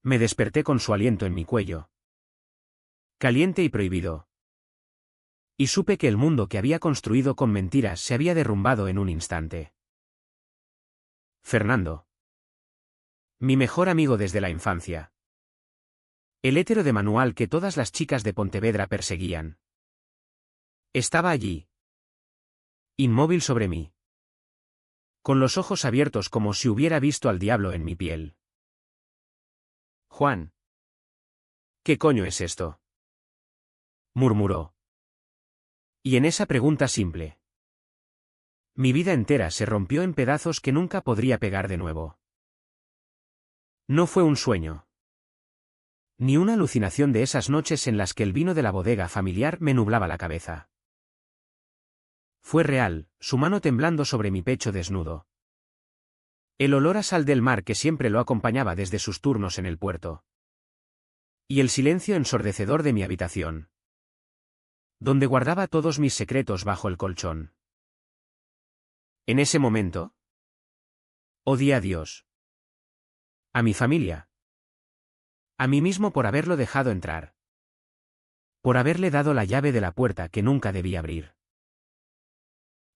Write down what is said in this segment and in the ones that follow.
Me desperté con su aliento en mi cuello. Caliente y prohibido. Y supe que el mundo que había construido con mentiras se había derrumbado en un instante. Fernando. Mi mejor amigo desde la infancia. El hétero de manual que todas las chicas de Pontevedra perseguían. Estaba allí. Inmóvil sobre mí. Con los ojos abiertos como si hubiera visto al diablo en mi piel. Juan. ¿Qué coño es esto? Murmuró. Y en esa pregunta simple. Mi vida entera se rompió en pedazos que nunca podría pegar de nuevo. No fue un sueño. Ni una alucinación de esas noches en las que el vino de la bodega familiar me nublaba la cabeza. Fue real, su mano temblando sobre mi pecho desnudo. El olor a sal del mar que siempre lo acompañaba desde sus turnos en el puerto. Y el silencio ensordecedor de mi habitación. Donde guardaba todos mis secretos bajo el colchón. En ese momento, odié a Dios. A mi familia. A mí mismo por haberlo dejado entrar. Por haberle dado la llave de la puerta que nunca debí abrir.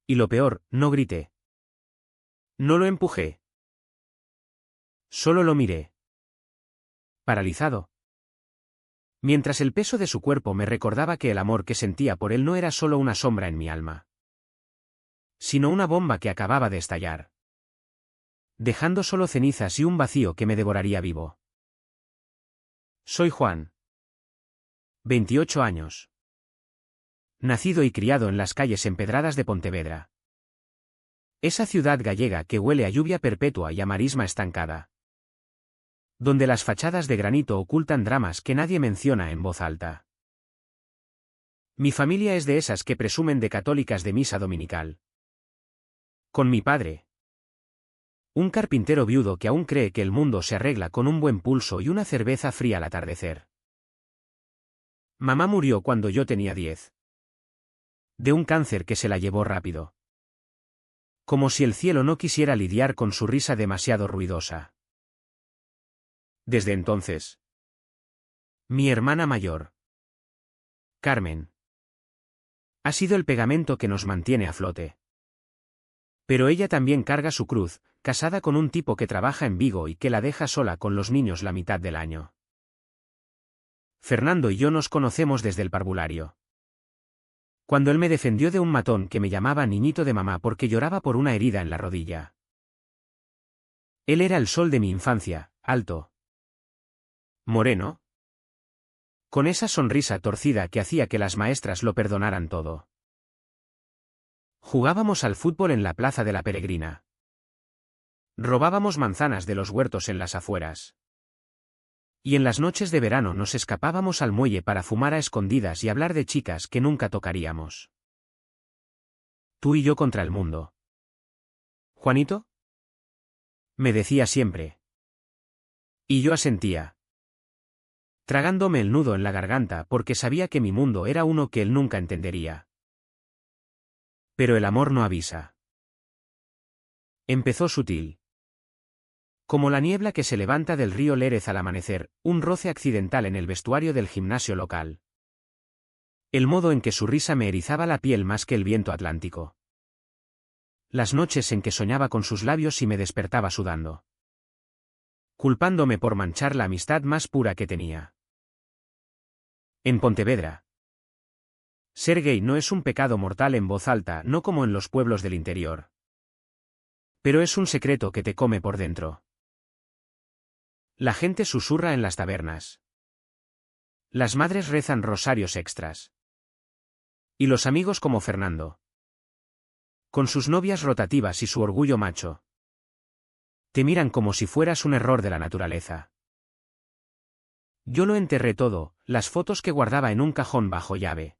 Y lo peor, no grité. No lo empujé. Solo lo miré. Paralizado. Mientras el peso de su cuerpo me recordaba que el amor que sentía por él no era solo una sombra en mi alma, sino una bomba que acababa de estallar, dejando solo cenizas y un vacío que me devoraría vivo. Soy Juan. 28 años. Nacido y criado en las calles empedradas de Pontevedra. Esa ciudad gallega que huele a lluvia perpetua y a marisma estancada. Donde las fachadas de granito ocultan dramas que nadie menciona en voz alta. Mi familia es de esas que presumen de católicas de misa dominical. Con mi padre. Un carpintero viudo que aún cree que el mundo se arregla con un buen pulso y una cerveza fría al atardecer. Mamá murió cuando yo tenía 10. De un cáncer que se la llevó rápido. Como si el cielo no quisiera lidiar con su risa demasiado ruidosa. Desde entonces. Mi hermana mayor, Carmen, ha sido el pegamento que nos mantiene a flote. Pero ella también carga su cruz, casada con un tipo que trabaja en Vigo y que la deja sola con los niños la mitad del año. Fernando y yo nos conocemos desde el parvulario. Cuando él me defendió de un matón que me llamaba niñito de mamá porque lloraba por una herida en la rodilla. Él era el sol de mi infancia, alto. Moreno. Con esa sonrisa torcida que hacía que las maestras lo perdonaran todo. Jugábamos al fútbol en la plaza de la Peregrina. Robábamos manzanas de los huertos en las afueras. Y en las noches de verano nos escapábamos al muelle para fumar a escondidas y hablar de chicas que nunca tocaríamos. Tú y yo contra el mundo. ¿Juanito? Me decía siempre. Y yo asentía. Tragándome el nudo en la garganta porque sabía que mi mundo era uno que él nunca entendería. Pero el amor no avisa. Empezó sutil. Como la niebla que se levanta del río Lérez al amanecer, un roce accidental en el vestuario del gimnasio local. El modo en que su risa me erizaba la piel más que el viento atlántico. Las noches en que soñaba con sus labios y me despertaba sudando. Culpándome por manchar la amistad más pura que tenía. En Pontevedra. Ser gay no es un pecado mortal en voz alta, no como en los pueblos del interior. Pero es un secreto que te come por dentro. La gente susurra en las tabernas. Las madres rezan rosarios extras. Y los amigos como Fernando. Con sus novias rotativas y su orgullo macho. Te miran como si fueras un error de la naturaleza. Yo lo enterré todo, las fotos que guardaba en un cajón bajo llave.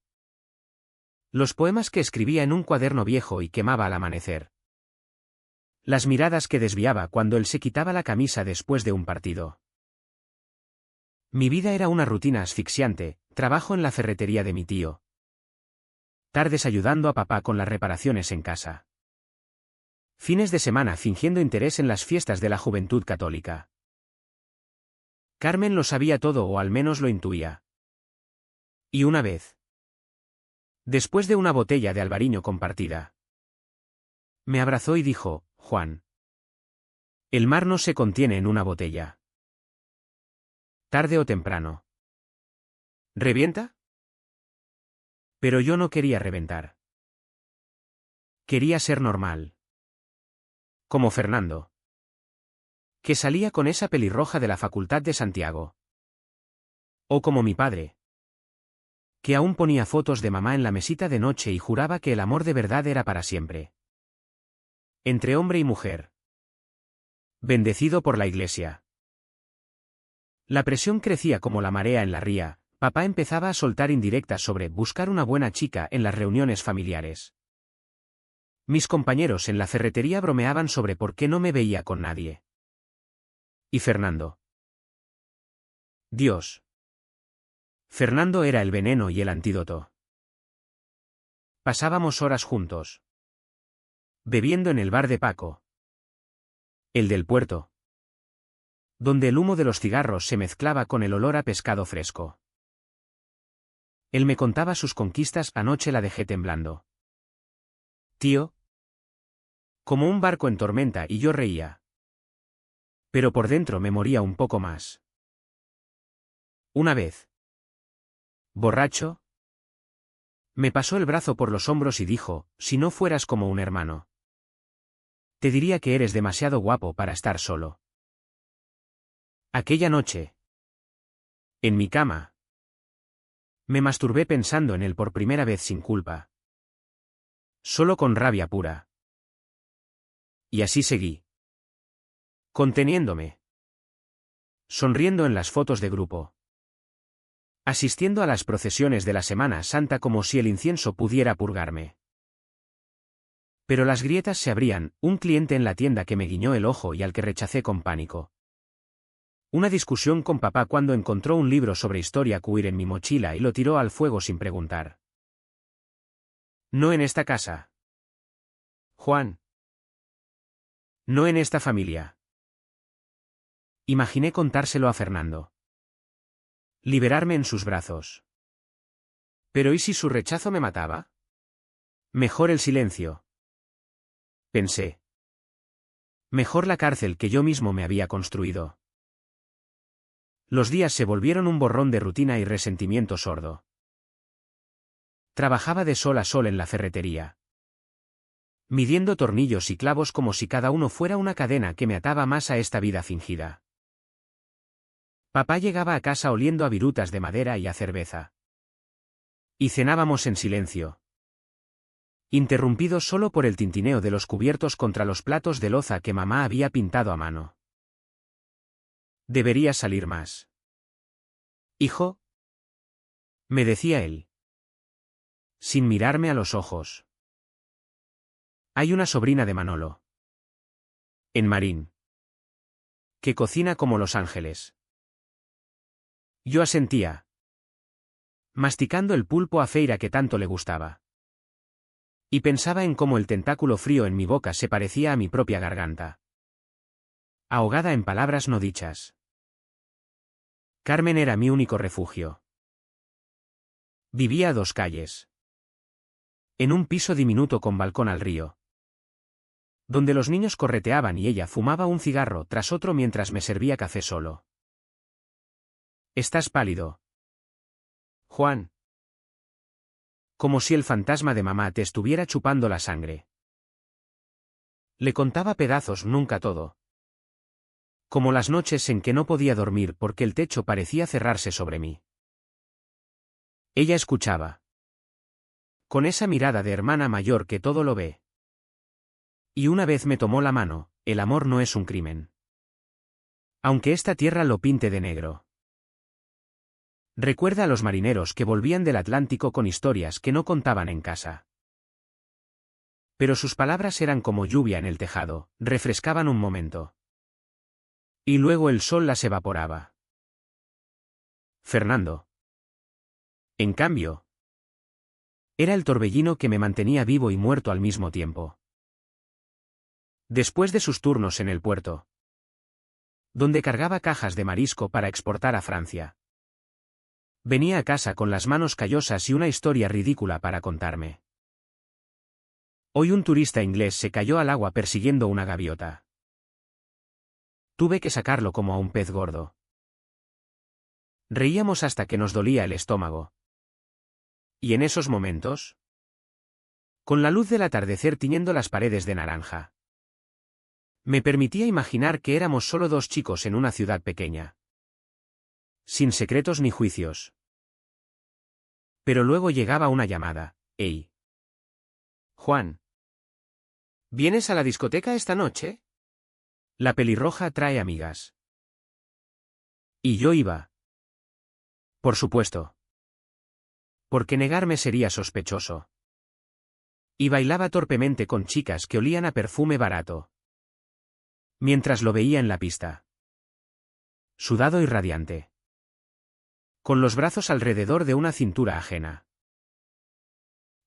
Los poemas que escribía en un cuaderno viejo y quemaba al amanecer. Las miradas que desviaba cuando él se quitaba la camisa después de un partido. Mi vida era una rutina asfixiante, trabajo en la ferretería de mi tío. Tardes ayudando a papá con las reparaciones en casa. Fines de semana fingiendo interés en las fiestas de la juventud católica. Carmen lo sabía todo o al menos lo intuía. Y una vez, después de una botella de albariño compartida, me abrazó y dijo: Juan, el mar no se contiene en una botella. Tarde o temprano. ¿Revienta? Pero yo no quería reventar. Quería ser normal. Como Fernando, que salía con esa pelirroja de la Facultad de Santiago. O como mi padre, que aún ponía fotos de mamá en la mesita de noche y juraba que el amor de verdad era para siempre. Entre hombre y mujer. Bendecido por la Iglesia. La presión crecía como la marea en la ría. Papá empezaba a soltar indirectas sobre buscar una buena chica en las reuniones familiares. Mis compañeros en la ferretería bromeaban sobre por qué no me veía con nadie. ¿Y Fernando? Dios. Fernando era el veneno y el antídoto. Pasábamos horas juntos. Bebiendo en el bar de Paco. El del puerto. Donde el humo de los cigarros se mezclaba con el olor a pescado fresco. Él me contaba sus conquistas, anoche la dejé temblando. Tío. Como un barco en tormenta, y yo reía. Pero por dentro me moría un poco más. Una vez, borracho, me pasó el brazo por los hombros y dijo: si no fueras como un hermano, te diría que eres demasiado guapo para estar solo. Aquella noche, en mi cama, me masturbé pensando en él por primera vez sin culpa. Solo con rabia pura. Y así seguí. Conteniéndome. Sonriendo en las fotos de grupo. Asistiendo a las procesiones de la Semana Santa como si el incienso pudiera purgarme. Pero las grietas se abrían, un cliente en la tienda que me guiñó el ojo y al que rechacé con pánico. Una discusión con papá cuando encontró un libro sobre historia queer en mi mochila y lo tiró al fuego sin preguntar. No en esta casa. Juan. No en esta familia. Imaginé contárselo a Fernando. Liberarme en sus brazos. Pero ¿y si su rechazo me mataba? Mejor el silencio. Pensé. Mejor la cárcel que yo mismo me había construido. Los días se volvieron un borrón de rutina y resentimiento sordo. Trabajaba de sol a sol en la ferretería, midiendo tornillos y clavos como si cada uno fuera una cadena que me ataba más a esta vida fingida. Papá llegaba a casa oliendo a virutas de madera y a cerveza. Y cenábamos en silencio, interrumpidos solo por el tintineo de los cubiertos contra los platos de loza que mamá había pintado a mano. Deberías salir más. Hijo, me decía él, sin mirarme a los ojos. Hay una sobrina de Manolo, en Marín, que cocina como Los Ángeles. Yo asentía, masticando el pulpo a Feira que tanto le gustaba. Y pensaba en cómo el tentáculo frío en mi boca se parecía a mi propia garganta. Ahogada en palabras no dichas. Carmen era mi único refugio. Vivía a 2 calles. En un piso diminuto con balcón al río. Donde los niños correteaban y ella fumaba un cigarro tras otro mientras me servía café solo. Estás pálido, Juan. Como si el fantasma de mamá te estuviera chupando la sangre. Le contaba pedazos, nunca todo. Como las noches en que no podía dormir porque el techo parecía cerrarse sobre mí. Ella escuchaba. Con esa mirada de hermana mayor que todo lo ve. Y una vez me tomó la mano: el amor no es un crimen. Aunque esta tierra lo pinte de negro. Recuerda a los marineros que volvían del Atlántico con historias que no contaban en casa. Pero sus palabras eran como lluvia en el tejado, refrescaban un momento. Y luego el sol las evaporaba. Fernando, en cambio, era el torbellino que me mantenía vivo y muerto al mismo tiempo. Después de sus turnos en el puerto, donde cargaba cajas de marisco para exportar a Francia. Venía a casa con las manos callosas y una historia ridícula para contarme. Hoy un turista inglés se cayó al agua persiguiendo una gaviota. Tuve que sacarlo como a un pez gordo. Reíamos hasta que nos dolía el estómago. Y en esos momentos, con la luz del atardecer tiñendo las paredes de naranja, me permitía imaginar que éramos solo dos chicos en una ciudad pequeña, sin secretos ni juicios. Pero luego llegaba una llamada. «Hey, Juan, ¿vienes a la discoteca esta noche? La pelirroja trae amigas». Y yo iba. Por supuesto. Porque negarme sería sospechoso. Y bailaba torpemente con chicas que olían a perfume barato, mientras lo veía en la pista, sudado y radiante, con los brazos alrededor de una cintura ajena.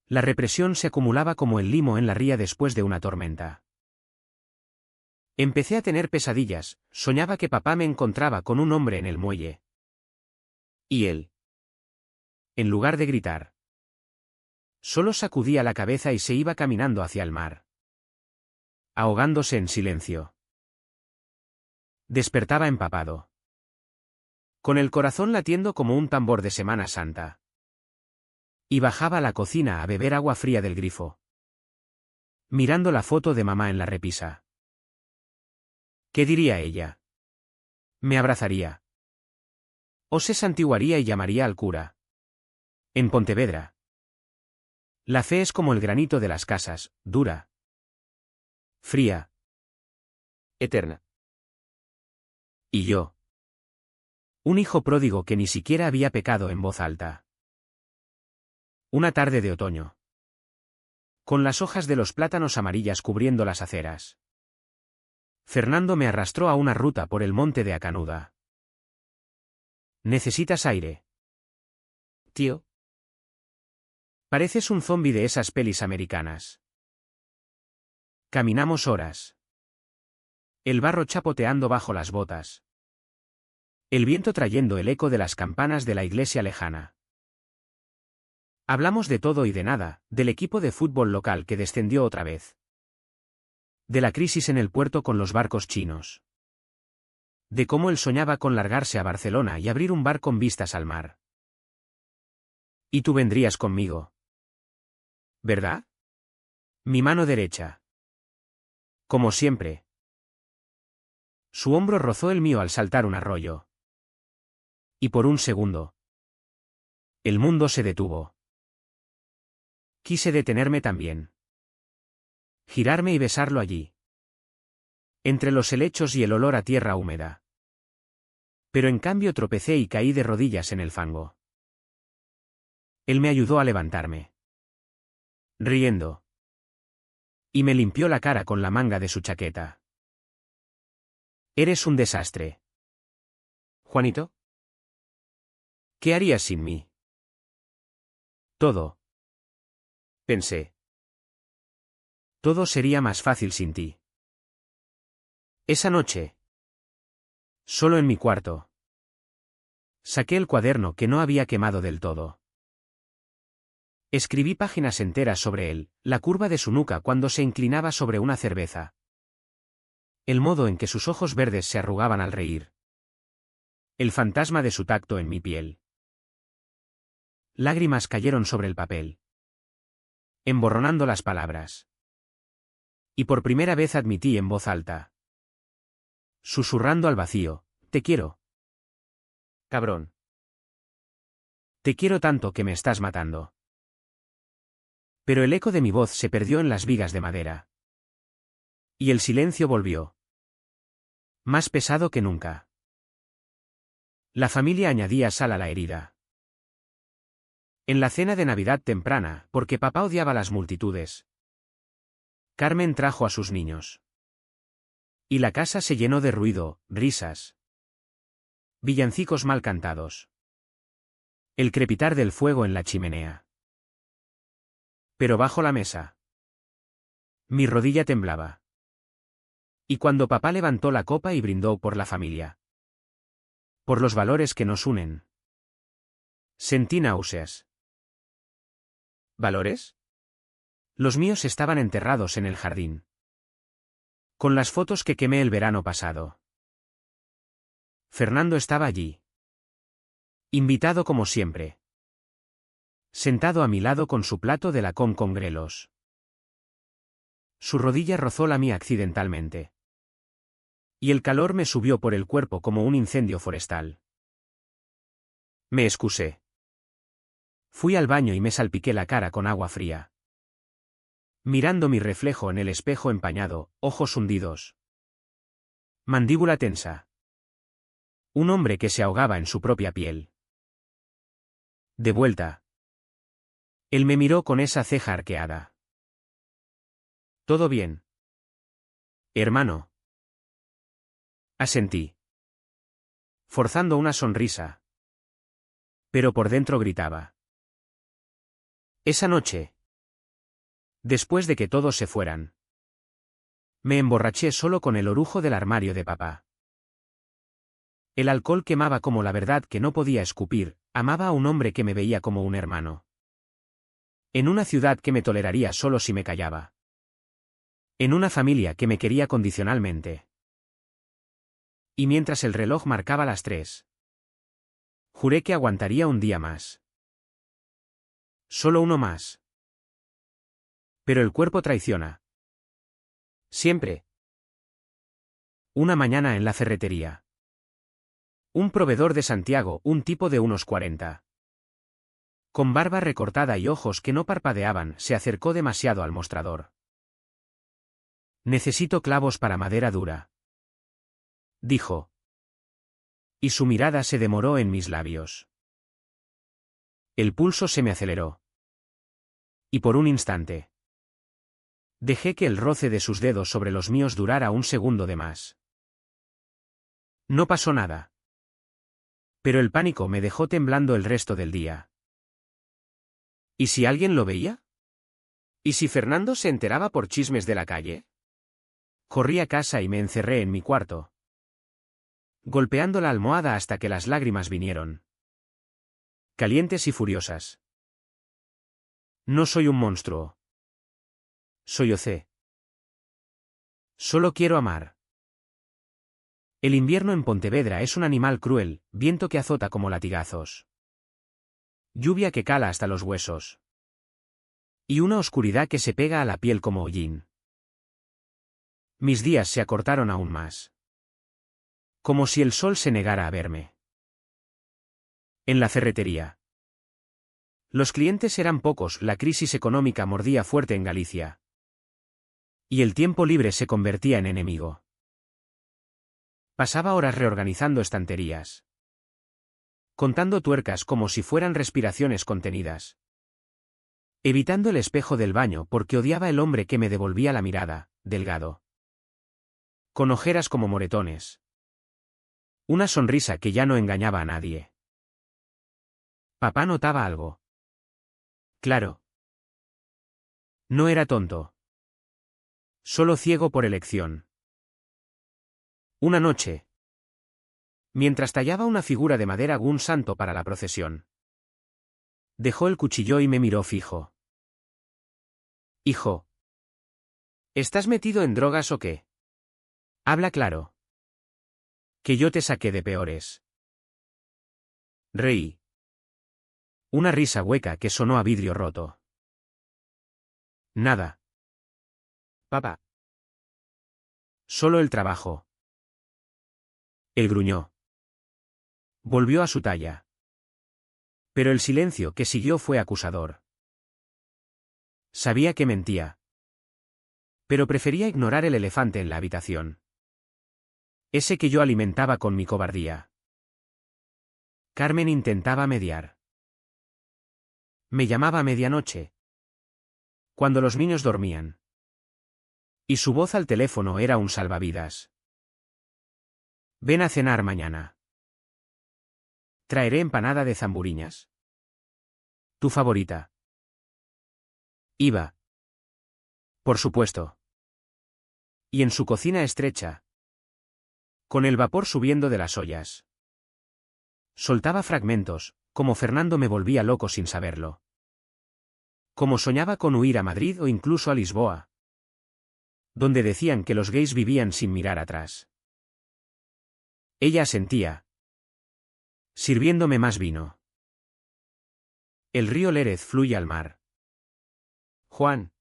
La represión se acumulaba como el limo en la ría después de una tormenta. Empecé a tener pesadillas, soñaba que papá me encontraba con un hombre en el muelle. Y él, en lugar de gritar, solo sacudía la cabeza y se iba caminando hacia el mar, ahogándose en silencio. Despertaba empapado, con el corazón latiendo como un tambor de Semana Santa. Y bajaba a la cocina a beber agua fría del grifo, mirando la foto de mamá en la repisa. ¿Qué diría ella? Me abrazaría. O se santiguaría y llamaría al cura. En Pontevedra. La fe es como el granito de las casas, dura, fría, eterna. Y yo, un hijo pródigo que ni siquiera había pecado en voz alta. Una tarde de otoño, con las hojas de los plátanos amarillas cubriendo las aceras, Fernando me arrastró a una ruta por el monte de Acanuda. ¿Necesitas aire, tío? Pareces un zombi de esas pelis americanas. Caminamos horas. El barro chapoteando bajo las botas. El viento trayendo el eco de las campanas de la iglesia lejana. Hablamos de todo y de nada, del equipo de fútbol local que descendió otra vez. De la crisis en el puerto con los barcos chinos. De cómo él soñaba con largarse a Barcelona y abrir un bar con vistas al mar. Y tú vendrías conmigo, ¿verdad? Mi mano derecha. Como siempre. Su hombro rozó el mío al saltar un arroyo. Y por un segundo, el mundo se detuvo. Quise detenerme también. Girarme y besarlo allí, entre los helechos y el olor a tierra húmeda. Pero en cambio tropecé y caí de rodillas en el fango. Él me ayudó a levantarme, riendo, y me limpió la cara con la manga de su chaqueta. Eres un desastre, Juanito. ¿Qué harías sin mí? Todo. Pensé. Todo sería más fácil sin ti. Esa noche, solo en mi cuarto, saqué el cuaderno que no había quemado del todo. Escribí páginas enteras sobre él, la curva de su nuca cuando se inclinaba sobre una cerveza. El modo en que sus ojos verdes se arrugaban al reír. El fantasma de su tacto en mi piel. Lágrimas cayeron sobre el papel, emborronando las palabras. Y por primera vez admití en voz alta, susurrando al vacío, te quiero. Cabrón. Te quiero tanto que me estás matando. Pero el eco de mi voz se perdió en las vigas de madera. Y el silencio volvió. Más pesado que nunca. La familia añadía sal a la herida. En la cena de Navidad temprana, porque papá odiaba las multitudes, Carmen trajo a sus niños. Y la casa se llenó de ruido, risas. Villancicos mal cantados. El crepitar del fuego en la chimenea. Pero bajo la mesa, mi rodilla temblaba. Y cuando papá levantó la copa y brindó por la familia. Por los valores que nos unen. Sentí náuseas. ¿Valores? Los míos estaban enterrados en el jardín. Con las fotos que quemé el verano pasado. Fernando estaba allí. Invitado como siempre. Sentado a mi lado con su plato de lacón con grelos. Su rodilla rozó la mía accidentalmente. Y el calor me subió por el cuerpo como un incendio forestal. Me excusé. Fui al baño y me salpiqué la cara con agua fría. Mirando mi reflejo en el espejo empañado, ojos hundidos. Mandíbula tensa. Un hombre que se ahogaba en su propia piel. De vuelta. Él me miró con esa ceja arqueada. ¿Todo bien? Hermano. Asentí. Forzando una sonrisa. Pero por dentro gritaba. Esa noche. Después de que todos se fueran. Me emborraché solo con el orujo del armario de papá. El alcohol quemaba como la verdad que no podía escupir, amaba a un hombre que me veía como un hermano. En una ciudad que me toleraría solo si me callaba. En una familia que me quería condicionalmente. Y mientras el reloj marcaba las 3. Juré que aguantaría un día más. Solo uno más. Pero el cuerpo traiciona. Siempre. Una mañana en la ferretería. Un proveedor de Santiago, un tipo de unos 40. Con barba recortada y ojos que no parpadeaban, se acercó demasiado al mostrador. Necesito clavos para madera dura. Dijo. Y su mirada se demoró en mis labios. El pulso se me aceleró. Y por un instante. Dejé que el roce de sus dedos sobre los míos durara un segundo de más. No pasó nada. Pero el pánico me dejó temblando el resto del día. ¿Y si alguien lo veía? ¿Y si Fernando se enteraba por chismes de la calle? Corrí a casa y me encerré en mi cuarto. Golpeando la almohada hasta que las lágrimas vinieron. Calientes y furiosas. No soy un monstruo. Soy OC. Solo quiero amar. El invierno en Pontevedra es un animal cruel, viento que azota como latigazos. Lluvia que cala hasta los huesos. Y una oscuridad que se pega a la piel como hollín. Mis días se acortaron aún más. Como si el sol se negara a verme. En la ferretería. Los clientes eran pocos, la crisis económica mordía fuerte en Galicia. Y el tiempo libre se convertía en enemigo. Pasaba horas reorganizando estanterías. Contando tuercas como si fueran respiraciones contenidas. Evitando el espejo del baño porque odiaba el hombre que me devolvía la mirada, delgado. Con ojeras como moretones. Una sonrisa que ya no engañaba a nadie. Papá notaba algo. Claro. No era tonto. Solo ciego por elección. Una noche. Mientras tallaba una figura de madera un santo para la procesión. Dejó el cuchillo y me miró fijo. Hijo. ¿Estás metido en drogas o qué? Habla claro. Que yo te saqué de peores. Reí. Una risa hueca que sonó a vidrio roto. Nada. Papá. Solo el trabajo. Él gruñó. Volvió a su talla. Pero el silencio que siguió fue acusador. Sabía que mentía. Pero prefería ignorar el elefante en la habitación. Ese que yo alimentaba con mi cobardía. Carmen intentaba mediar. Me llamaba a medianoche. Cuando los niños dormían. Y su voz al teléfono era un salvavidas. Ven a cenar mañana. Traeré empanada de zamburiñas. Tu favorita. Iba. Por supuesto. Y en su cocina estrecha, con el vapor subiendo de las ollas, soltaba fragmentos, como Fernando me volvía loco sin saberlo. Como soñaba con huir a Madrid o incluso a Lisboa, donde decían que los gays vivían sin mirar atrás. Ella asentía, sirviéndome más vino. El río Lérez fluye al mar. Juan,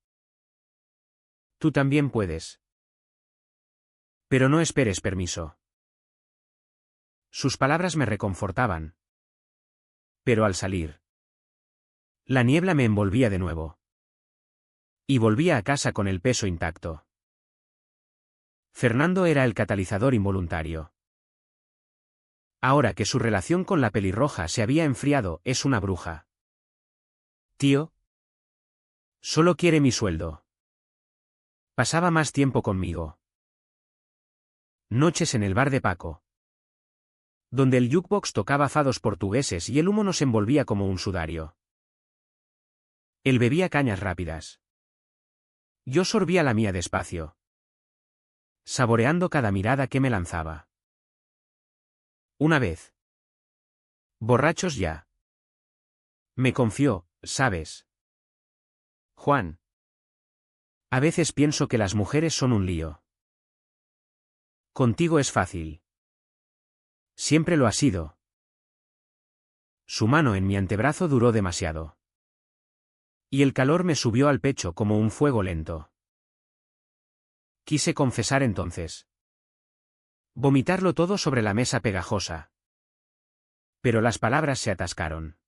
tú también puedes. Pero no esperes permiso. Sus palabras me reconfortaban. Pero al salir, la niebla me envolvía de nuevo. Y volvía a casa con el peso intacto. Fernando era el catalizador involuntario. Ahora que su relación con la pelirroja se había enfriado, es una bruja. Tío, solo quiere mi sueldo. Pasaba más tiempo conmigo. Noches en el bar de Paco, donde el jukebox tocaba fados portugueses y el humo nos envolvía como un sudario. Él bebía cañas rápidas. Yo sorbía la mía despacio, saboreando cada mirada que me lanzaba. Una vez, borrachos ya, me confió, ¿sabes? Juan, a veces pienso que las mujeres son un lío. Contigo es fácil. Siempre lo ha sido. Su mano en mi antebrazo duró demasiado. Y el calor me subió al pecho como un fuego lento. Quise confesar entonces. Vomitarlo todo sobre la mesa pegajosa. Pero las palabras se atascaron.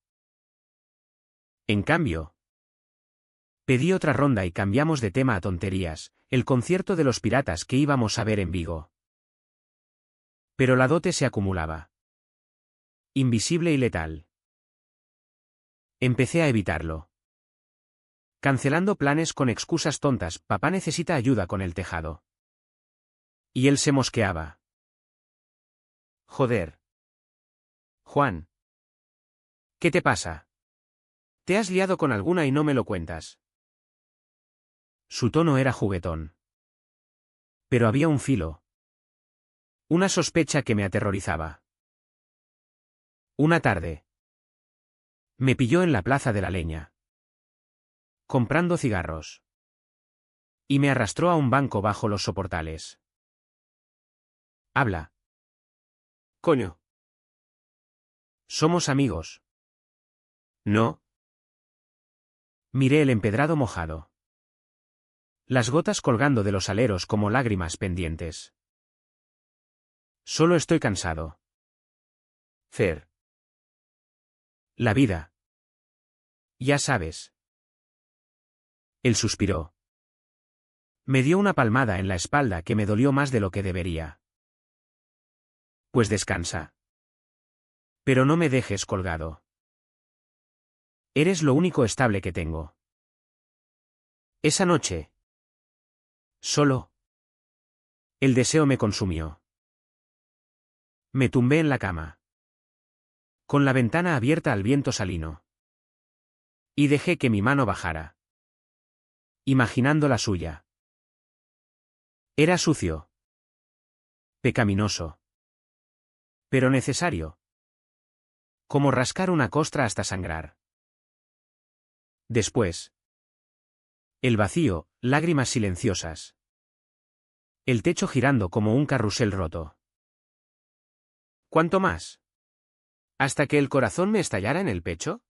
En cambio, pedí otra ronda y cambiamos de tema a tonterías, el concierto de los Piratas que íbamos a ver en Vigo. Pero la dote se acumulaba. Invisible y letal. Empecé a evitarlo. Cancelando planes con excusas tontas, papá necesita ayuda con el tejado. Y él se mosqueaba. Joder. Juan. ¿Qué te pasa? ¿Te has liado con alguna y no me lo cuentas? Su tono era juguetón. Pero había un filo. Una sospecha que me aterrorizaba. Una tarde. Me pilló en la plaza de la Leña, comprando cigarros. Y me arrastró a un banco bajo los soportales. Habla. Coño. Somos amigos. ¿No? Miré el empedrado mojado. Las gotas colgando de los aleros como lágrimas pendientes. Solo estoy cansado. Fer. La vida. Ya sabes. Él suspiró. Me dio una palmada en la espalda que me dolió más de lo que debería. Pues descansa. Pero no me dejes colgado. Eres lo único estable que tengo. Esa noche. Solo. El deseo me consumió. Me tumbé en la cama, con la ventana abierta al viento salino. Y dejé que mi mano bajara, imaginando la suya. Era sucio. Pecaminoso. Pero necesario. Como rascar una costra hasta sangrar. Después. El vacío, lágrimas silenciosas. El techo girando como un carrusel roto. ¿Cuánto más? ¿Hasta que el corazón me estallara en el pecho?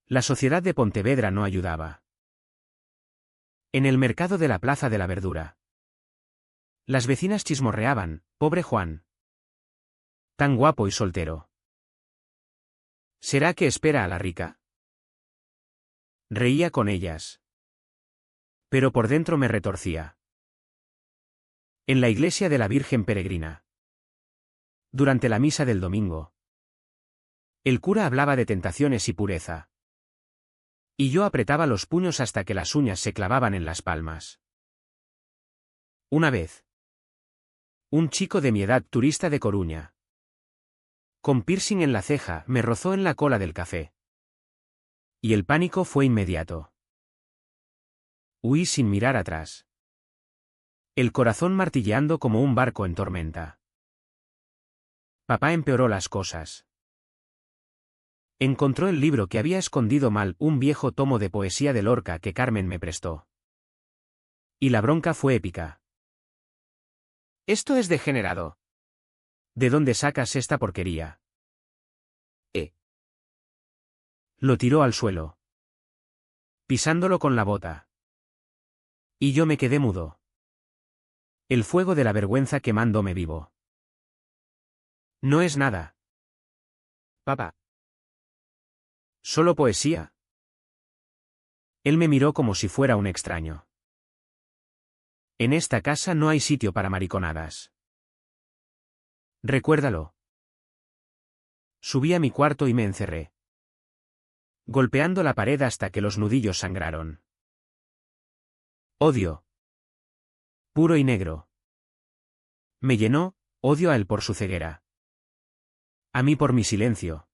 La sociedad de Pontevedra no ayudaba. En el mercado de la Plaza de la Verdura. Las vecinas chismorreaban, pobre Juan. Tan guapo y soltero. ¿Será que espera a la rica? Reía con ellas. Pero por dentro me retorcía. En la iglesia de la Virgen Peregrina. Durante la misa del domingo. El cura hablaba de tentaciones y pureza. Y yo apretaba los puños hasta que las uñas se clavaban en las palmas. Una vez. Un chico de mi edad, turista de Coruña, con piercing en la ceja, me rozó en la cola del café. Y el pánico fue inmediato. Huí sin mirar atrás. el corazón martilleando como un barco en tormenta. Papá empeoró las cosas. Encontró el libro que había escondido mal, un viejo tomo de poesía de Lorca que Carmen me prestó. Y la bronca fue épica. «Esto es degenerado. ¿De dónde sacas esta porquería?» Lo tiró al suelo, pisándolo con la bota. Y yo me quedé mudo. El fuego de la vergüenza quemándome vivo. «No es nada. Papá. Solo poesía». Él me miró como si fuera un extraño. «En esta casa no hay sitio para mariconadas. Recuérdalo». Subí a mi cuarto y me encerré, golpeando la pared hasta que los nudillos sangraron. Odio. Puro y negro. Me llenó, odio a él por su ceguera. A mí por mi silencio.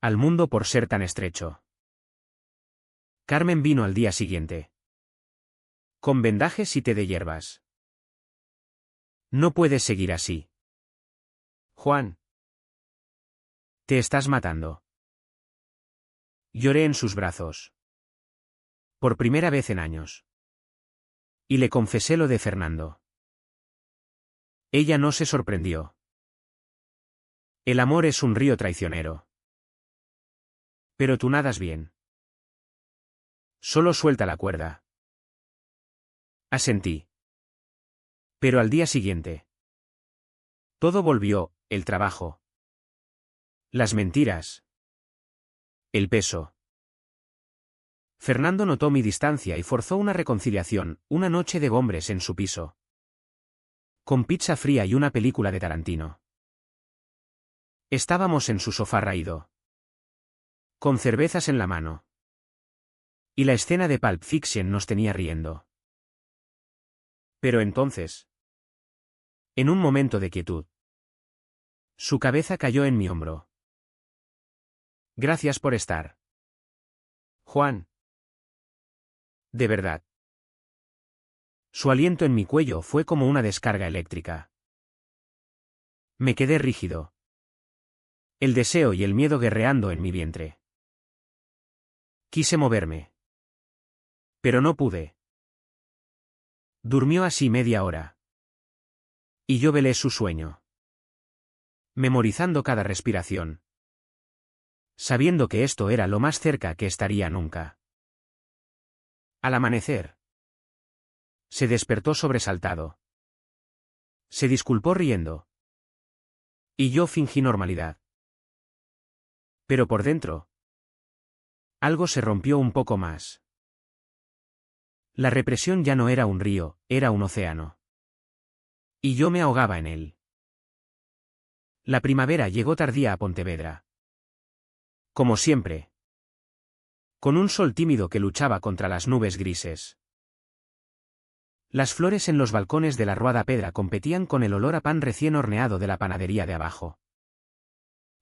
Al mundo por ser tan estrecho. Carmen vino al día siguiente. Con vendajes y té de hierbas. «No puedes seguir así. Juan. Te estás matando». Lloré en sus brazos. Por primera vez en años. Y le confesé lo de Fernando. Ella no se sorprendió. El amor es un río traicionero. Pero tú nadas bien. Solo suelta la cuerda. Asentí. Pero al día siguiente. Todo volvió, el trabajo. Las mentiras. El peso. Fernando notó mi distancia y forzó una reconciliación, una noche de hombres en su piso. Con pizza fría y una película de Tarantino. Estábamos en su sofá raído. Con cervezas en la mano. Y la escena de Pulp Fiction nos tenía riendo. Pero entonces. En un momento de quietud. Su cabeza cayó en mi hombro. «Gracias por estar. Juan. De verdad». Su aliento en mi cuello fue como una descarga eléctrica. Me quedé rígido. El deseo y el miedo guerreando en mi vientre. Quise moverme. Pero no pude. Durmió así media hora. Y yo velé su sueño. Memorizando cada respiración. Sabiendo que esto era lo más cerca que estaría nunca. Al amanecer. Se despertó sobresaltado. Se disculpó riendo. Y yo fingí normalidad. Pero por dentro. Algo se rompió un poco más. La represión ya no era un río, era un océano. Y yo me ahogaba en él. La primavera llegó tardía a Pontevedra. Como siempre. Con un sol tímido que luchaba contra las nubes grises. Las flores en los balcones de la Ruada Pedra competían con el olor a pan recién horneado de la panadería de abajo.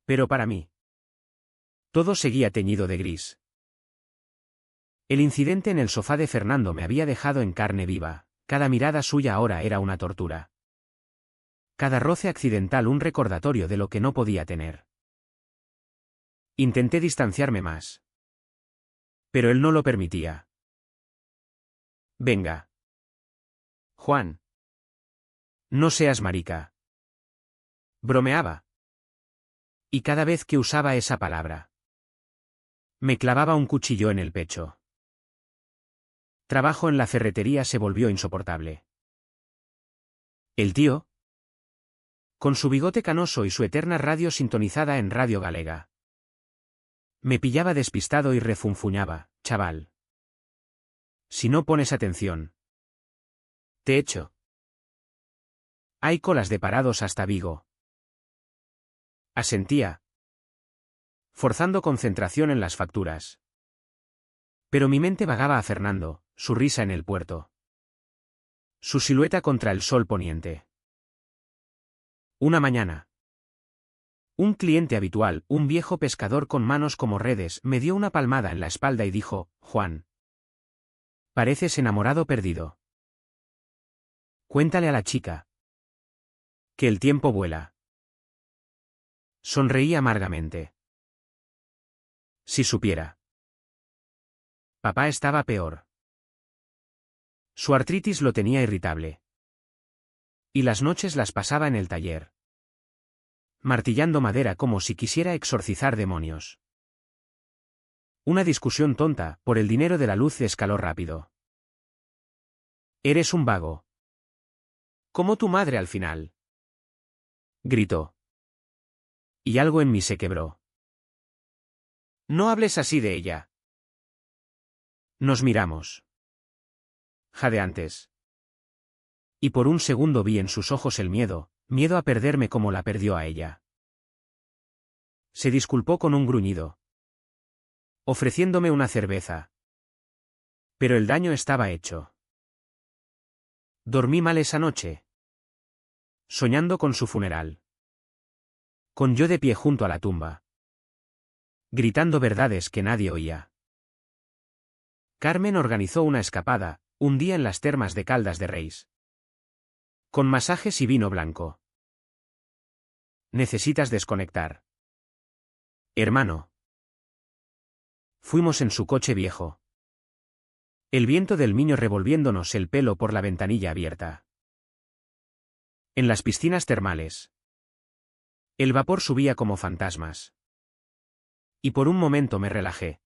Pero para mí. Todo seguía teñido de gris. El incidente en el sofá de Fernando me había dejado en carne viva, cada mirada suya ahora era una tortura. Cada roce accidental un recordatorio de lo que no podía tener. Intenté distanciarme más. Pero él no lo permitía. «Venga. Juan. No seas marica». Bromeaba. Y cada vez que usaba esa palabra, me clavaba un cuchillo en el pecho. Trabajo en la ferretería se volvió insoportable. El tío, con su bigote canoso y su eterna radio sintonizada en Radio Galega, me pillaba despistado y refunfuñaba: «Chaval. Si no pones atención, te echo». Hay colas de parados hasta Vigo. Asentía, forzando concentración en las facturas. Pero mi mente vagaba a Fernando, su risa en el puerto. Su silueta contra el sol poniente. Una mañana. Un cliente habitual, un viejo pescador con manos como redes, me dio una palmada en la espalda y dijo: «Juan. Pareces enamorado perdido». Cuéntale a la chica. Que el tiempo vuela. Sonreí amargamente. Si supiera. Papá estaba peor. Su artritis lo tenía irritable. Y las noches las pasaba en el taller, martillando madera como si quisiera exorcizar demonios. Una discusión tonta, por el dinero de la luz, escaló rápido. Eres un vago. Como tu madre al final. Gritó. Y algo en mí se quebró. No hables así de ella. Nos miramos. Jadeantes. Y por un segundo vi en sus ojos el miedo a perderme como la perdió a ella. Se disculpó con un gruñido, ofreciéndome una cerveza. Pero el daño estaba hecho. Dormí mal esa noche, soñando con su funeral. Con yo de pie junto a la tumba, gritando verdades que nadie oía. Carmen organizó una escapada, un día en las termas de Caldas de Reis. Con masajes y vino blanco. Necesitas desconectar, hermano. Fuimos en su coche viejo. El viento del Miño revolviéndonos el pelo por la ventanilla abierta. En las piscinas termales. El vapor subía como fantasmas. Y por un momento me relajé,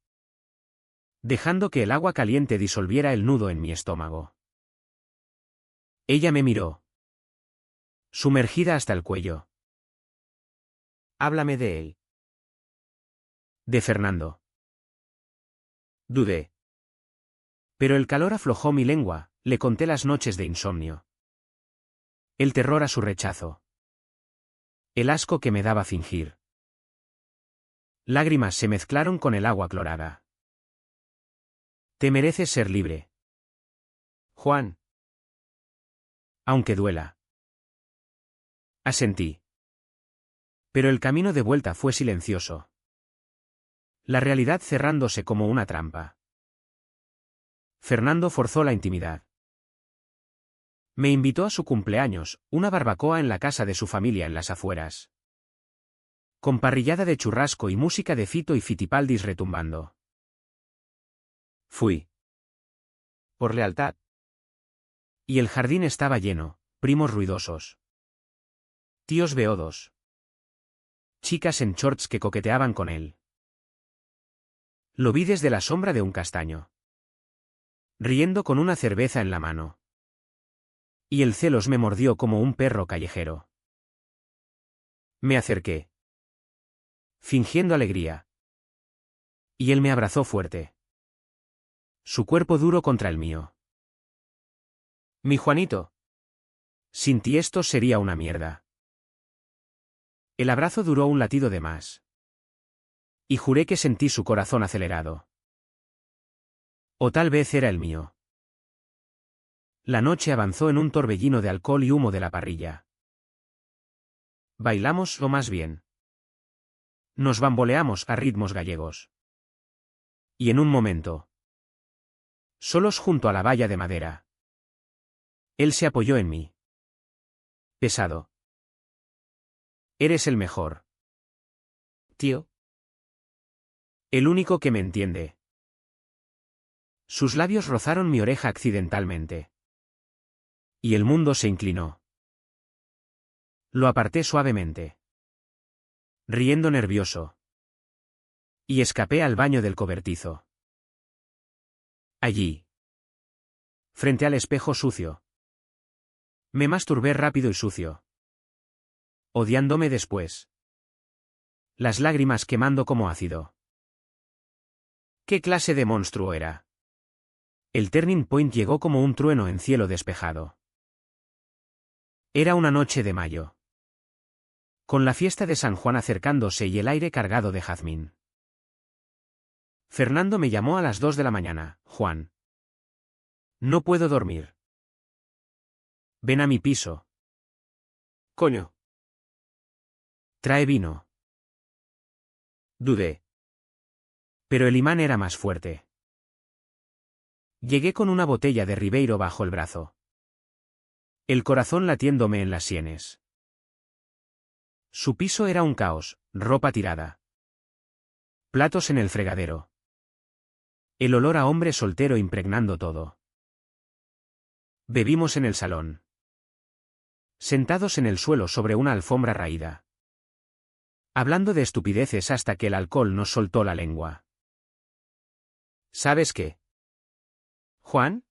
dejando que el agua caliente disolviera el nudo en mi estómago. Ella me miró, sumergida hasta el cuello. Háblame de él. De Fernando. Dudé. Pero el calor aflojó mi lengua, le conté las noches de insomnio. El terror a su rechazo. El asco que me daba fingir. Lágrimas se mezclaron con el agua clorada. Te mereces ser libre, Juan. Aunque duela. Asentí. Pero el camino de vuelta fue silencioso. La realidad cerrándose como una trampa. Fernando forzó la intimidad. Me invitó a su cumpleaños, una barbacoa en la casa de su familia en las afueras. Con parrillada de churrasco y música de Fito y Fitipaldis retumbando. Fui. Por lealtad. Y el jardín estaba lleno, primos ruidosos. Tíos beodos. Chicas en shorts que coqueteaban con él. Lo vi desde la sombra de un castaño, riendo con una cerveza en la mano. Y el celos me mordió como un perro callejero. Me acerqué, fingiendo alegría. Y él me abrazó fuerte. Su cuerpo duro contra el mío. Mi Juanito. Sin ti esto sería una mierda. El abrazo duró un latido de más. Y juré que sentí su corazón acelerado. O tal vez era el mío. La noche avanzó en un torbellino de alcohol y humo de la parrilla. Bailamos lo más bien. Nos bamboleamos a ritmos gallegos. Y en un momento, solos junto a la valla de madera, él se apoyó en mí. Pesado. Eres el mejor, tío. El único que me entiende. Sus labios rozaron mi oreja accidentalmente. Y el mundo se inclinó. Lo aparté suavemente, riendo nervioso. Y escapé al baño del cobertizo. Allí, frente al espejo sucio, me masturbé rápido y sucio, odiándome después. Las lágrimas quemando como ácido. ¿Qué clase de monstruo era? El turning point llegó como un trueno en cielo despejado. Era una noche de mayo, con la fiesta de San Juan acercándose y el aire cargado de jazmín. Fernando me llamó a las 2 de la mañana. Juan. No puedo dormir. Ven a mi piso. Coño. Trae vino. Dudé. Pero el imán era más fuerte. Llegué con una botella de Ribeiro bajo el brazo. el corazón latiéndome en las sienes. Su piso era un caos, ropa tirada. Platos en el fregadero. El olor a hombre soltero impregnando todo. Bebimos en el salón. Sentados en el suelo sobre una alfombra raída. Hablando de estupideces hasta que el alcohol nos soltó la lengua. ¿Sabes qué, Juan?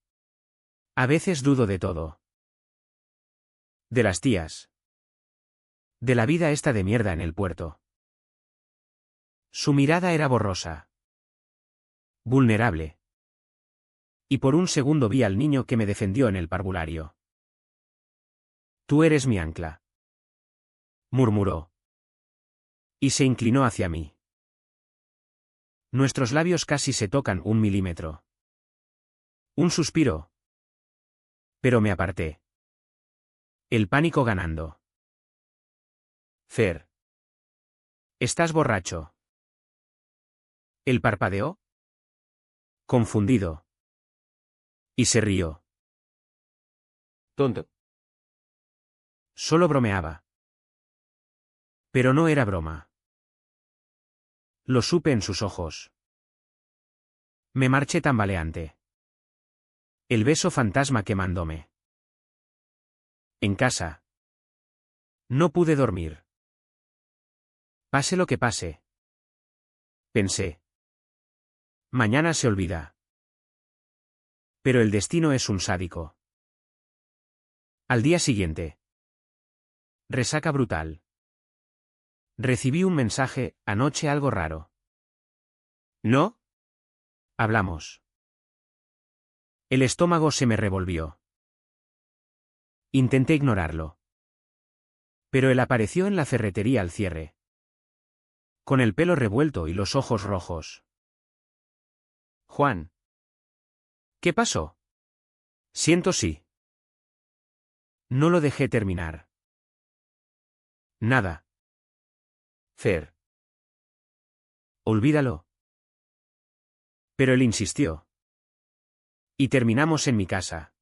A veces dudo de todo. De las tías. De la vida esta de mierda en el puerto. Su mirada era borrosa. Vulnerable. Y por un segundo vi al niño que me defendió en el parvulario. Tú eres mi ancla. Murmuró. Y se inclinó hacia mí. Nuestros labios casi se tocan 1 milímetro. Un suspiro. Pero me aparté. El pánico ganando. Fer. ¿Estás borracho? Él parpadeó. Confundido. Y se rió. Tonto. Solo bromeaba. Pero no era broma. Lo supe en sus ojos. Me marché tambaleante. El beso fantasma quemándome. En casa. No pude dormir. Pase lo que pase. Pensé. Mañana se olvida. Pero el destino es un sádico. Al día siguiente. Resaca brutal. Recibí un mensaje, anoche algo raro. ¿No? Hablamos. El estómago se me revolvió. Intenté ignorarlo. Pero él apareció en la ferretería al cierre. Con el pelo revuelto y los ojos rojos. Juan. ¿Qué pasó? Siento sí. No lo dejé terminar. Nada. Fer. Olvídalo. Pero él insistió. Y terminamos en mi casa.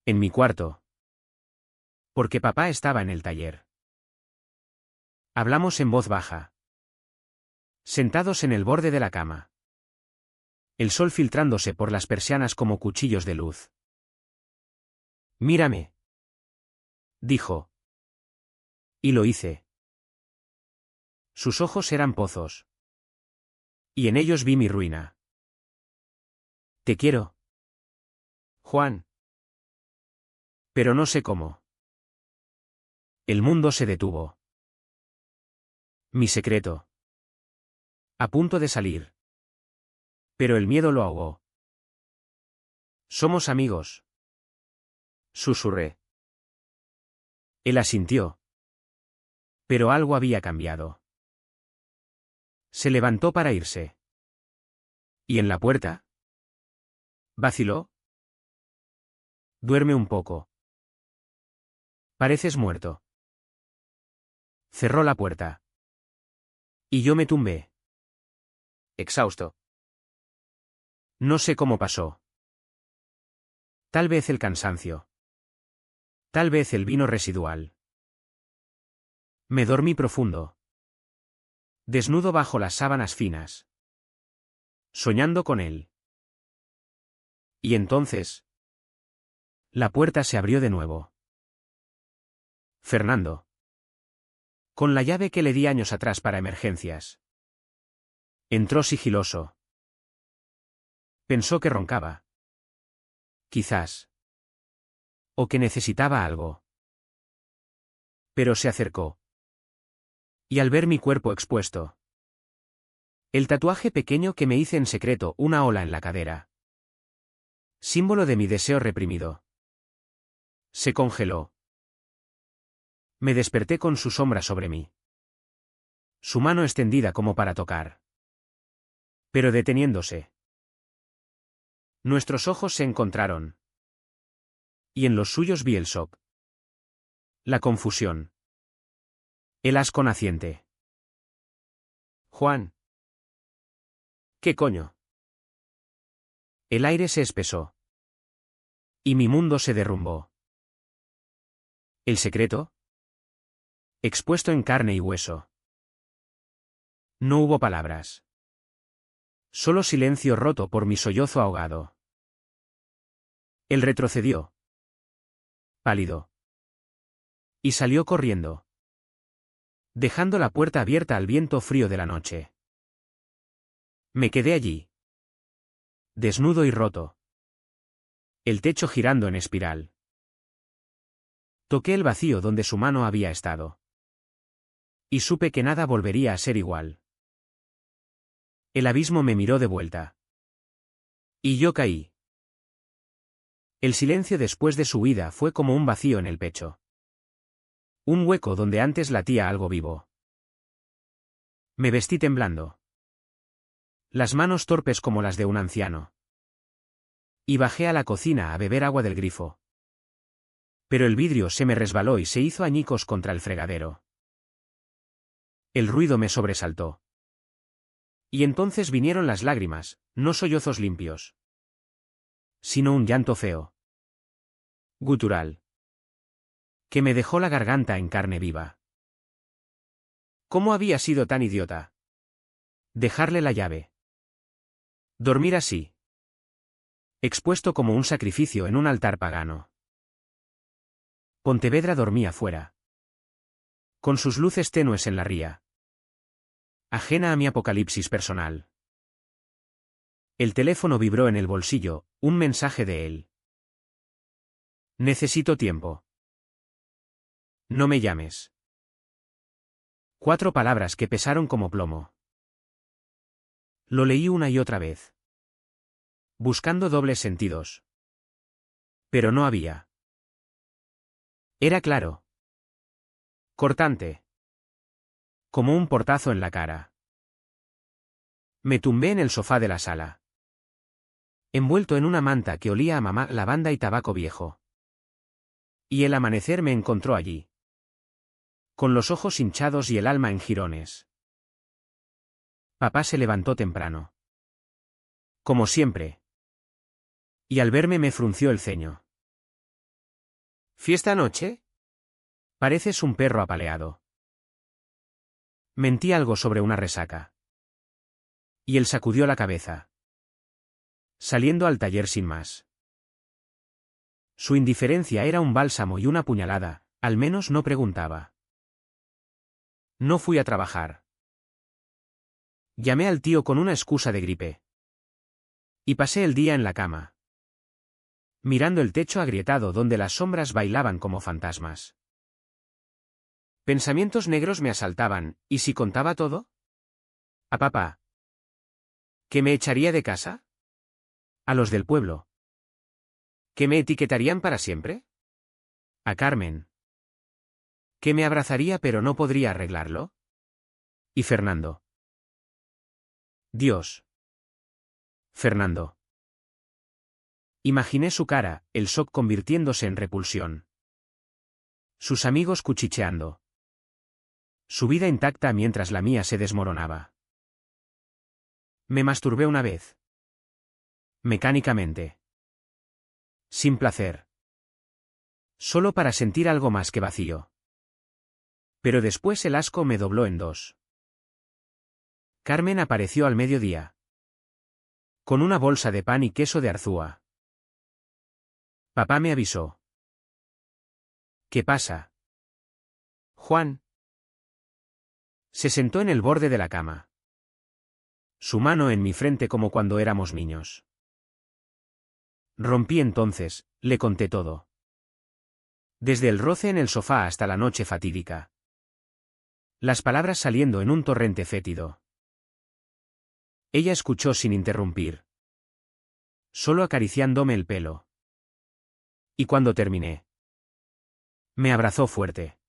En mi cuarto. Porque papá estaba en el taller. Hablamos en voz baja. Sentados en el borde de la cama. El sol filtrándose por las persianas como cuchillos de luz. Mírame. Dijo. Y lo hice. Sus ojos eran pozos. Y en ellos vi mi ruina. Te quiero, Juan. Pero no sé cómo. El mundo se detuvo. Mi secreto. A punto de salir. Pero el miedo lo ahogó. Somos amigos. Susurré. Él asintió. Pero algo había cambiado. Se levantó para irse. ¿Y en la puerta? Vaciló. Duerme un poco. Pareces muerto. Cerró la puerta. Y yo me tumbé. Exhausto. No sé cómo pasó. Tal vez el cansancio. Tal vez el vino residual. Me dormí profundo. Desnudo bajo las sábanas finas. Soñando con él. Y entonces. La puerta se abrió de nuevo. Fernando. Con la llave que le di años atrás para emergencias. Entró sigiloso. Pensó que roncaba. Quizás. O que necesitaba algo. Pero se acercó. Y al ver mi cuerpo expuesto. El tatuaje pequeño que me hice en secreto, una ola en la cadera. Símbolo de mi deseo reprimido. Se congeló. Me desperté con su sombra sobre mí. Su mano extendida como para tocar. Pero deteniéndose. Nuestros ojos se encontraron. Y en los suyos vi el shock. La confusión. El asco naciente. Juan. ¿Qué coño? El aire se espesó. Y mi mundo se derrumbó. ¿El secreto? Expuesto en carne y hueso. No hubo palabras. Solo silencio roto por mi sollozo ahogado. Él retrocedió. Pálido. Y salió corriendo, dejando la puerta abierta al viento frío de la noche. Me quedé allí, desnudo y roto. El techo girando en espiral. Toqué el vacío donde su mano había estado. Y supe que nada volvería a ser igual. El abismo me miró de vuelta. Y yo caí. El silencio después de su huida fue como un vacío en el pecho. Un hueco donde antes latía algo vivo. Me vestí temblando. Las manos torpes como las de un anciano. Y bajé a la cocina a beber agua del grifo. Pero el vidrio se me resbaló y se hizo añicos contra el fregadero. El ruido me sobresaltó. Y entonces vinieron las lágrimas, no sollozos limpios, sino un llanto feo, gutural, que me dejó la garganta en carne viva. ¿Cómo había sido tan idiota? Dejarle la llave. Dormir así. Expuesto como un sacrificio en un altar pagano. Pontevedra dormía fuera, con sus luces tenues en la ría. Ajena a mi apocalipsis personal. El teléfono vibró en el bolsillo, un mensaje de él. Necesito tiempo. No me llames. 4 palabras que pesaron como plomo. Lo leí una y otra vez, buscando dobles sentidos. Pero no había. Era claro. Cortante. Como un portazo en la cara. Me tumbé en el sofá de la sala, envuelto en una manta que olía a mamá, lavanda y tabaco viejo. Y el amanecer me encontró allí, con los ojos hinchados y el alma en jirones. Papá se levantó temprano, como siempre, y al verme me frunció el ceño. ¿Fiesta anoche? Pareces un perro apaleado. Mentí algo sobre una resaca. Y él sacudió la cabeza, saliendo al taller sin más. Su indiferencia era un bálsamo y una puñalada, al menos no preguntaba. No fui a trabajar. Llamé al tío con una excusa de gripe. Y pasé el día en la cama, mirando el techo agrietado donde las sombras bailaban como fantasmas. Pensamientos negros me asaltaban, ¿y si contaba todo? ¿A papá? ¿Que me echaría de casa? ¿A los del pueblo? ¿Que me etiquetarían para siempre? ¿A Carmen? ¿Que me abrazaría pero no podría arreglarlo? ¿Y Fernando? Dios. Fernando. Imaginé su cara, el shock convirtiéndose en repulsión. Sus amigos cuchicheando. Su vida intacta mientras la mía se desmoronaba. Me masturbé una vez. Mecánicamente. Sin placer. Solo para sentir algo más que vacío. Pero después el asco me dobló en 2. Carmen apareció al mediodía, con una bolsa de pan y queso de Arzúa. Papá me avisó. ¿Qué pasa? Juan. Se sentó en el borde de la cama, su mano en mi frente como cuando éramos niños. Rompí entonces, le conté todo. Desde el roce en el sofá hasta la noche fatídica. Las palabras saliendo en un torrente fétido. Ella escuchó sin interrumpir, solo acariciándome el pelo. Y cuando terminé, me abrazó fuerte.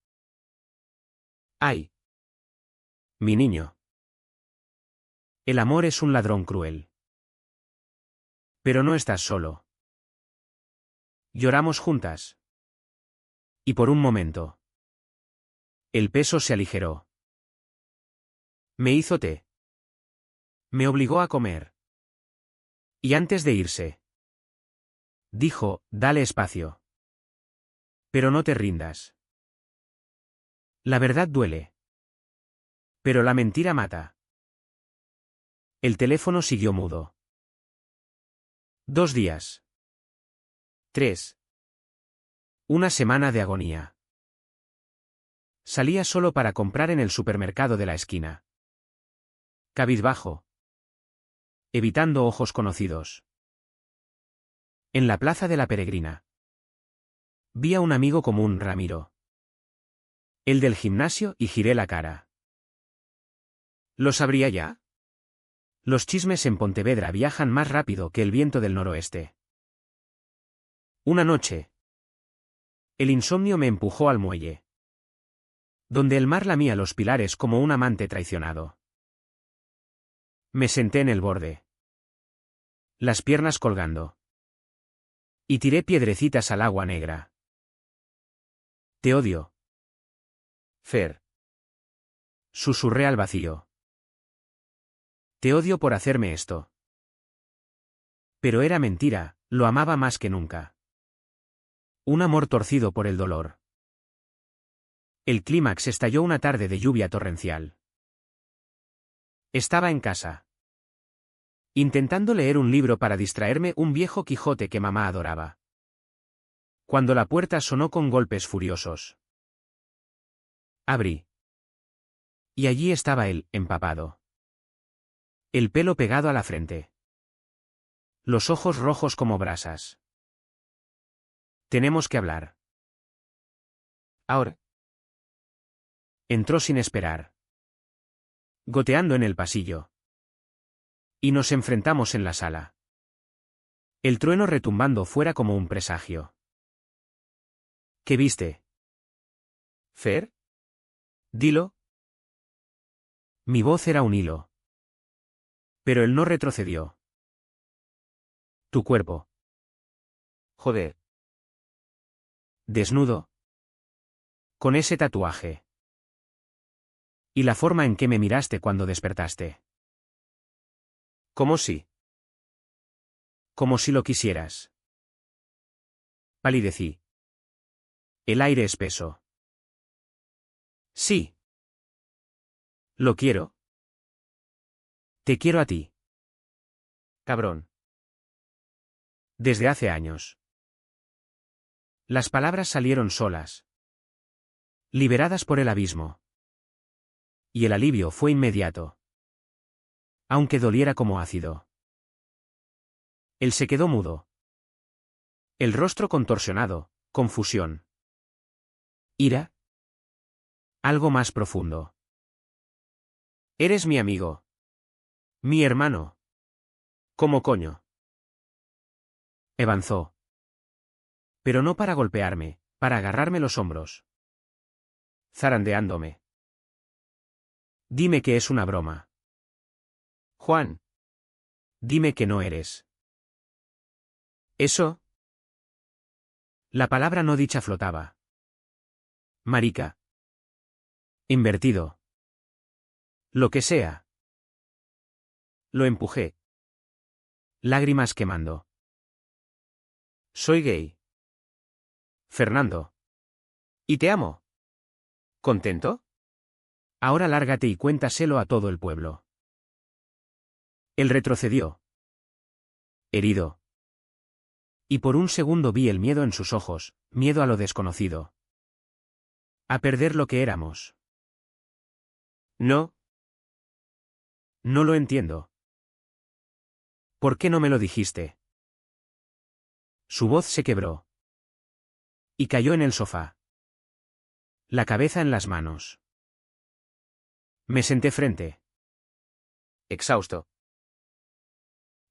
¡Ay! Mi niño. El amor es un ladrón cruel. Pero no estás solo. Lloramos juntas. Y por un momento, el peso se aligeró. Me hizo té. Me obligó a comer. Y antes de irse, dijo, dale espacio. Pero no te rindas. La verdad duele. Pero la mentira mata. El teléfono siguió mudo. 2 días. 3. Una semana de agonía. Salía solo para comprar en el supermercado de la esquina. Cabizbajo. Evitando ojos conocidos. En la plaza de la Peregrina. Vi a un amigo común, Ramiro. El del gimnasio, y giré la cara. ¿Lo sabría ya? Los chismes en Pontevedra viajan más rápido que el viento del noroeste. Una noche. El insomnio me empujó al muelle, donde el mar lamía los pilares como un amante traicionado. Me senté en el borde, las piernas colgando, y tiré piedrecitas al agua negra. Te odio, Fer. Susurré al vacío. Te odio por hacerme esto. Pero era mentira, lo amaba más que nunca. Un amor torcido por el dolor. El clímax estalló una tarde de lluvia torrencial. Estaba en casa, intentando leer un libro para distraerme, un viejo Quijote que mamá adoraba, cuando la puerta sonó con golpes furiosos. Abrí. Y allí estaba él, empapado. El pelo pegado a la frente. Los ojos rojos como brasas. Tenemos que hablar. Ahora. Entró sin esperar, goteando en el pasillo. Y nos enfrentamos en la sala. El trueno retumbando fuera como un presagio. ¿Qué viste? ¿Fer? Dilo. Mi voz era un hilo. Pero él no retrocedió. Tu cuerpo. Joder. Desnudo. Con ese tatuaje. Y la forma en que me miraste cuando despertaste. ¿Cómo si? Como si lo quisieras. Palidecí. El aire espeso. Sí. Lo quiero. Te quiero a ti. Cabrón. Desde hace años. Las palabras salieron solas, liberadas por el abismo. Y el alivio fue inmediato, aunque doliera como ácido. Él se quedó mudo. El rostro contorsionado, confusión. Ira. Algo más profundo. Eres mi amigo. Mi hermano. ¿Cómo coño? Avanzó. Pero no para golpearme, para agarrarme los hombros. Zarandeándome. Dime que es una broma. Juan. Dime que no eres. ¿Eso? La palabra no dicha flotaba. Marica. Invertido. Lo que sea. Lo empujé. Lágrimas quemando. Soy gay. Fernando. Y te amo. ¿Contento? Ahora lárgate y cuéntaselo a todo el pueblo. Él retrocedió. Herido. Y por un segundo vi el miedo en sus ojos, miedo a lo desconocido. A perder lo que éramos. No. No lo entiendo. ¿Por qué no me lo dijiste? Su voz se quebró. Y cayó en el sofá. La cabeza en las manos. Me senté frente. Exhausto.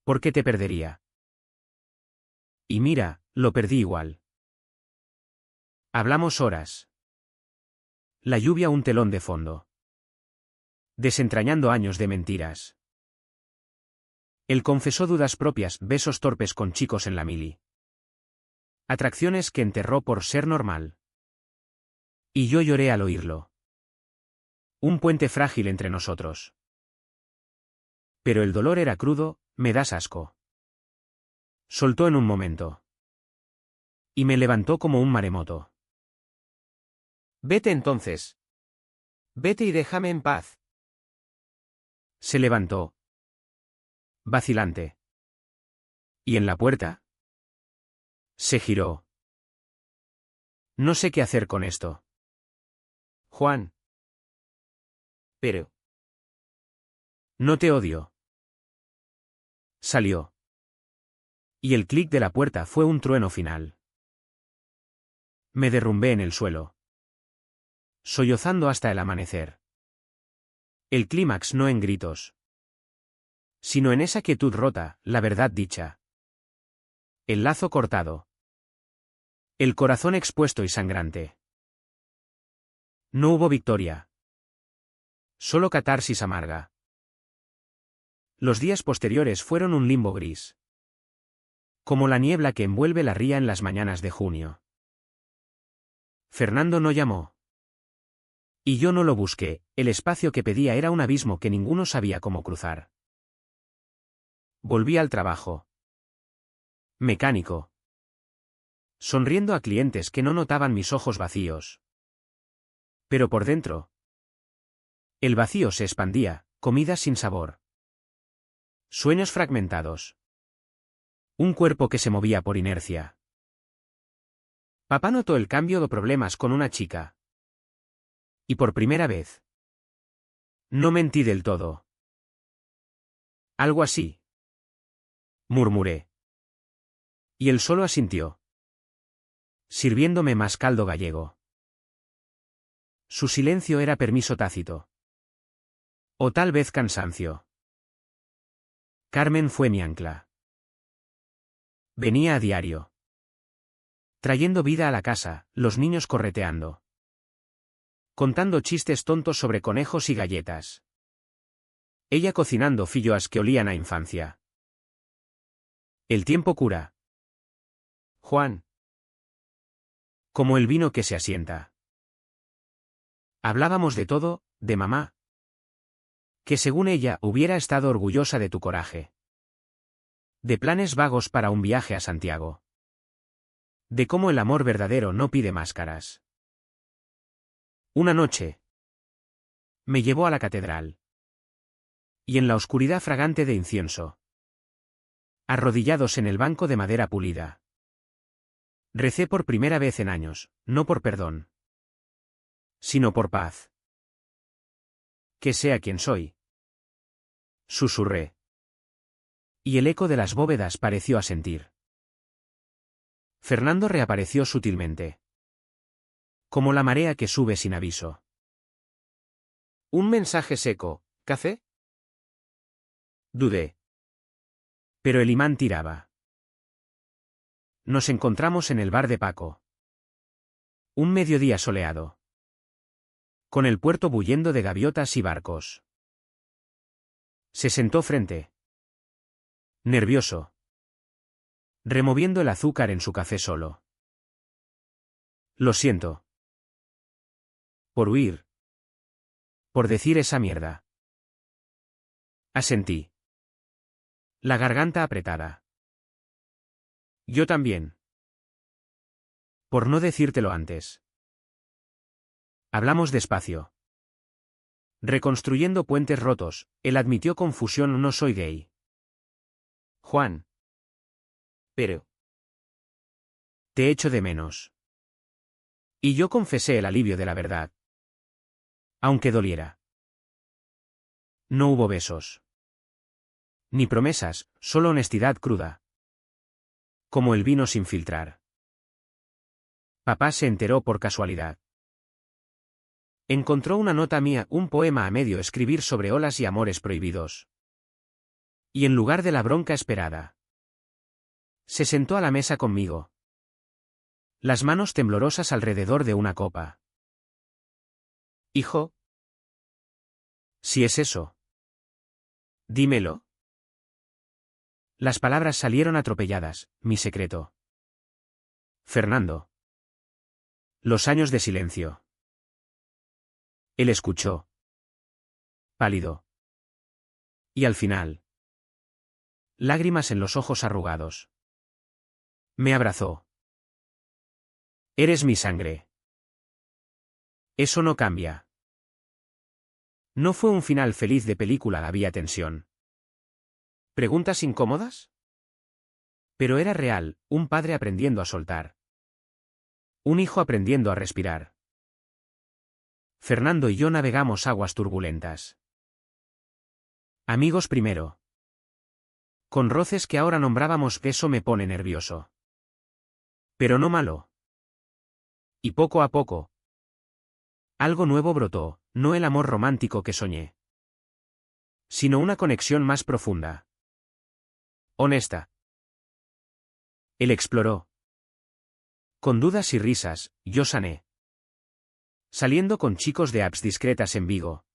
¿Por qué te perdería? Y mira, lo perdí igual. Hablamos horas. La lluvia un telón de fondo. Desentrañando años de mentiras. Él confesó dudas propias, besos torpes con chicos en la mili. Atracciones que enterró por ser normal. Y yo lloré al oírlo. Un puente frágil entre nosotros. Pero el dolor era crudo, me das asco. Soltó en un momento. Y me levantó como un maremoto. Vete entonces. Vete y déjame en paz. Se levantó, vacilante. ¿Y en la puerta? Se giró. No sé qué hacer con esto. Juan. Pero. No te odio. Salió. Y el clic de la puerta fue un trueno final. Me derrumbé en el suelo, sollozando hasta el amanecer. El clímax no en gritos, sino en esa quietud rota, la verdad dicha. El lazo cortado. El corazón expuesto y sangrante. No hubo victoria. Solo catarsis amarga. Los días posteriores fueron un limbo gris. Como la niebla que envuelve la ría en las mañanas de junio. Fernando no llamó. Y yo no lo busqué, el espacio que pedía era un abismo que ninguno sabía cómo cruzar. Volví al trabajo. Mecánico. Sonriendo a clientes que no notaban mis ojos vacíos. Pero por dentro. El vacío se expandía, comida sin sabor. Sueños fragmentados. Un cuerpo que se movía por inercia. Papá notó el cambio de problemas con una chica. Y por primera vez. No mentí del todo. Algo así. Murmuré. Y él solo asintió. Sirviéndome más caldo gallego. Su silencio era permiso tácito. O tal vez cansancio. Carmen fue mi ancla. Venía a diario. Trayendo vida a la casa, los niños correteando. Contando chistes tontos sobre conejos y galletas. Ella cocinando filloas que olían a infancia. El tiempo cura. Juan. Como el vino que se asienta. Hablábamos de todo, de mamá. Que según ella hubiera estado orgullosa de tu coraje. De planes vagos para un viaje a Santiago. De cómo el amor verdadero no pide máscaras. Una noche. Me llevó a la catedral. Y en la oscuridad fragante de incienso. Arrodillados en el banco de madera pulida. Recé por primera vez en años, no por perdón. Sino por paz. Que sea quien soy. Susurré. Y el eco de las bóvedas pareció asentir. Fernando reapareció sutilmente. Como la marea que sube sin aviso. Un mensaje seco. ¿Café? Dudé. Pero el imán tiraba. Nos encontramos en el bar de Paco. Un mediodía soleado. Con el puerto bullendo de gaviotas y barcos. Se sentó frente. Nervioso. Removiendo el azúcar en su café solo. Lo siento. Por huir. Por decir esa mierda. Asentí. La garganta apretada. Yo también. Por no decírtelo antes. Hablamos despacio. Reconstruyendo puentes rotos, él admitió confusión: no soy gay. Juan. Pero. Te echo de menos. Y yo confesé el alivio de la verdad. Aunque doliera. No hubo besos. Ni promesas, solo honestidad cruda. Como el vino sin filtrar. Papá se enteró por casualidad. Encontró una nota mía, un poema a medio escribir sobre olas y amores prohibidos. Y en lugar de la bronca esperada, se sentó a la mesa conmigo. Las manos temblorosas alrededor de una copa. Hijo. Si es eso. Dímelo. Las palabras salieron atropelladas, mi secreto. Fernando. Los años de silencio. Él escuchó. Pálido. Y al final. Lágrimas en los ojos arrugados. Me abrazó. Eres mi sangre. Eso no cambia. No fue un final feliz de película, había tensión. ¿Preguntas incómodas? Pero era real, un padre aprendiendo a soltar. Un hijo aprendiendo a respirar. Fernando y yo navegamos aguas turbulentas. Amigos primero. Con roces que ahora nombrábamos, eso me pone nervioso. Pero no malo. Y poco a poco. Algo nuevo brotó, no el amor romántico que soñé. Sino una conexión más profunda. Honesta. Él exploró. Con dudas y risas, yo sané. Saliendo con chicos de apps discretas en Vigo.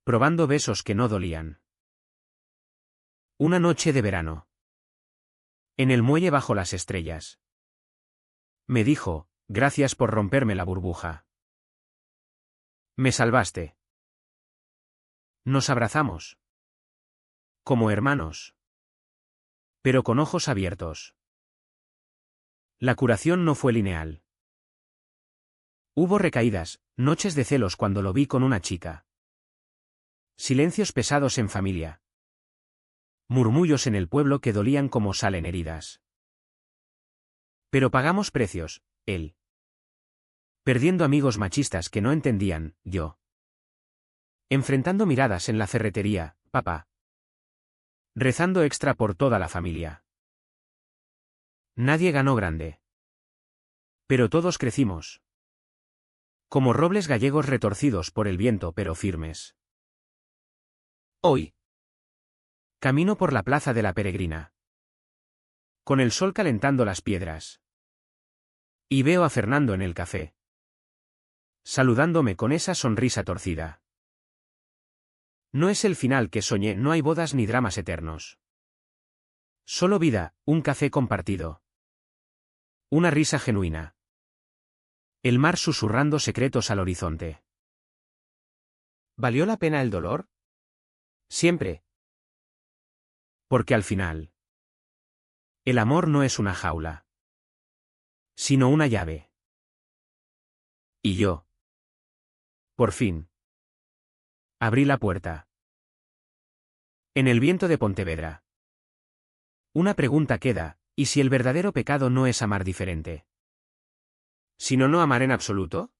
Probando besos que no dolían. Una noche de verano. En el muelle bajo las estrellas. Me dijo, gracias por romperme la burbuja. Me salvaste. Nos abrazamos. Como hermanos. Pero con ojos abiertos. La curación no fue lineal. Hubo recaídas, noches de celos cuando lo vi con una chica. Silencios pesados en familia. Murmullos en el pueblo que dolían como sal en heridas. Pero pagamos precios, él. Perdiendo amigos machistas que no entendían, yo. Enfrentando miradas en la ferretería, papá. Rezando extra por toda la familia. Nadie ganó grande. Pero todos crecimos. Como robles gallegos retorcidos por el viento pero firmes. Hoy. Camino por la plaza de la Peregrina. Con el sol calentando las piedras. Y veo a Fernando en el café. Saludándome con esa sonrisa torcida. No es el final que soñé, no hay bodas ni dramas eternos. Solo vida, un café compartido. Una risa genuina. El mar susurrando secretos al horizonte. ¿Valió la pena el dolor? Siempre. Porque al final. El amor no es una jaula. Sino una llave. Y yo. Por fin. Abrí la puerta. En el viento de Pontevedra. Una pregunta queda, ¿y si el verdadero pecado no es amar diferente? ¿Sino no amar en absoluto?